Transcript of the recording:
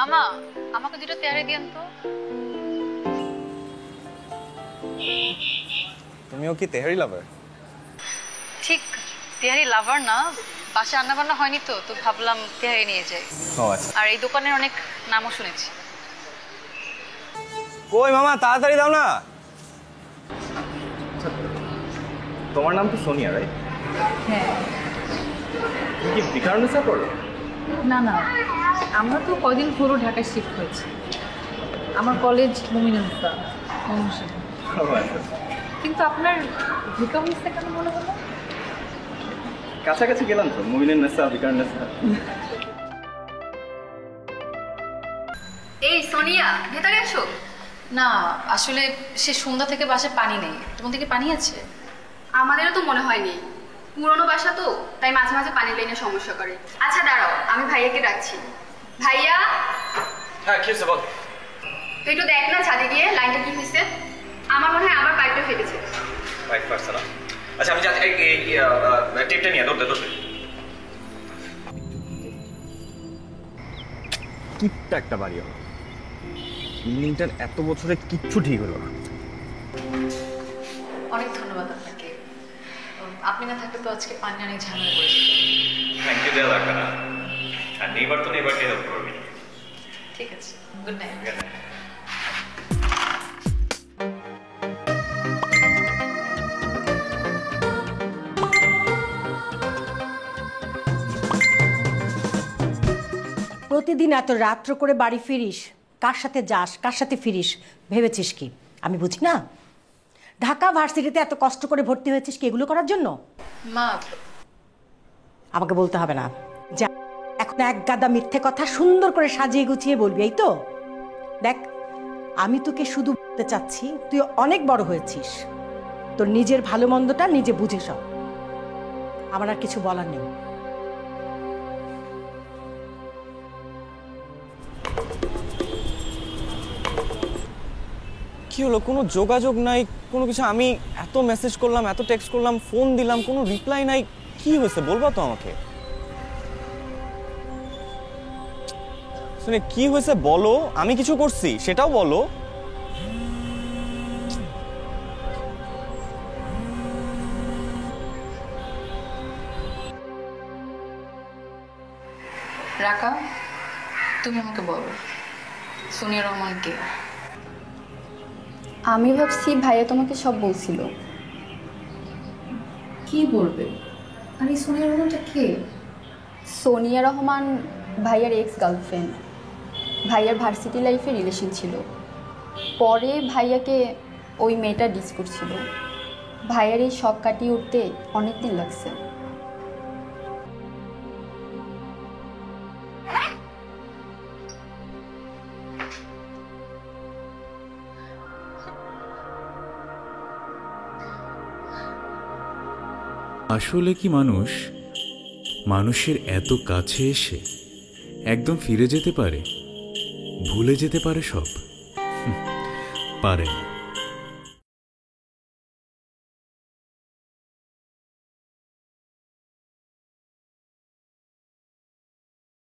মামা আমাকে দুটো তেহারি দিয়েন তো। তুমিও কি তেহারি লাভার? ঠিক তেহারি লাভার না, বাসা রান্না বান্না হয়নি তো তো ভাবলাম তেহারি নিয়ে যাই। ও আচ্ছা। আর এই দোকানের অনেক নামও শুনেছি। কই মামা তাড়াতাড়ি দাও না। তোমার নাম তো সোনিয়া, রাইট? হ্যাঁ। তুমি কি বিকারণেসা পড়ো? না না, আমরা তো কদিন পুরো ঢাকায় শিফট হয়েছি। আমার কলেজ মুমিনুন্নেসা। কিন্তু আপনার ভিকারুন্নেসা কেন মনে হলো? কাছাকাছি গেলাম তো, মুমিনুন্নেসা বিকারণেসা। এই সোনিয়া, ভেতরে আসো। না আসলে সে সন্ধ্যা থেকে বাসায় পানি নেই। তোমাদের কি পানি আছে? আমাদেরও তো মনে হয়নি, পুরনো বাসা তো, তাই মাঝে মাঝে পানির লাইনে সমস্যা করে। আচ্ছা দাঁড়াও, আমি ভাইয়াকে ডাকছি। ভাইয়া, হ্যাঁ কি হয়েছে বল। তুই একটু দেখ না ছাদে গিয়ে লাইনটা কি হয়েছে। আমার মনে হয় আবার পাইপটা ফেটেছে। পাইপ ফাটছে না? আচ্ছা আমি যাচ্ছি, এই টেপটা নিয়ে ধরতে ধরতে। কিপটা একটা বাড়ি হলো, বিল্ডিংটার এত বছরে কিচ্ছু ঠিক হলো না। অনেক ধন্যবাদ আপনাকে। আপনি না থাকলে তো আজকে পানি অনেক ঝামেলা করেছিল। থ্যাংক ইউ দেওয়া লাগবে না, আর নেইবার তো নেইবারকে হেল্প করবি। ঠিক আছে, গুড নাইট। প্রতিদিন এত রাত্র করে বাড়ি ফিরিস, কার সাথে যাস কার সাথে ফিরিস ভেবেছিস কি আমি বুঝি না? ঢাকা ভার্সিটিতে এত কষ্ট করে ভর্তি হয়েছিস কি এগুলো করার জন্য? মা, আমাকে বলতে হবে না, যা এখন এক গাদা মিথ্যে কথা সুন্দর করে সাজিয়ে গুছিয়ে বলবি, এই তো? দেখ, আমি তোকে শুধু বলতে চাচ্ছি তুই অনেক বড় হয়েছিস, তোর নিজের ভালো মন্দটা নিজে বুঝে সব। আমার আর কিছু বলার নেই। কি হলো, কোনো যোগাযোগ নাই, কোনো কিছু? আমি এত মেসেজ করলাম, এত টেক্সট করলাম, ফোন দিলাম, কোনো রিপ্লাই নাই। কি হয়েছে বলবা তো আমাকে? শুনে কি হয়েছে বলো, আমি কিছু করছি সেটাও বলো। রাকা, তুমি আমাকে বলো সোনিয়া রহমান কে? আমি ভাবছি ভাইয়া তোমাকে সব বলছিল। কি বলবে? আর এই সোনিয়া রহমানটা কে? সোনিয়া রহমান ভাইয়ার এক্স গার্লফ্রেন্ড। ভাইয়ার ভার্সিটি লাইফে রিলেশন ছিল, পরে ভাইয়াকে ওই মেয়েটা ডিস করছিল। ভাইয়ার এই শখ কাটিয়ে উঠতে অনেক দিন লাগছে। আসলে কি মানুষ মানুষের এত কাছে এসে একদম ফিরে যেতে পারে, ভুলে যেতে পারে সব? পারে না।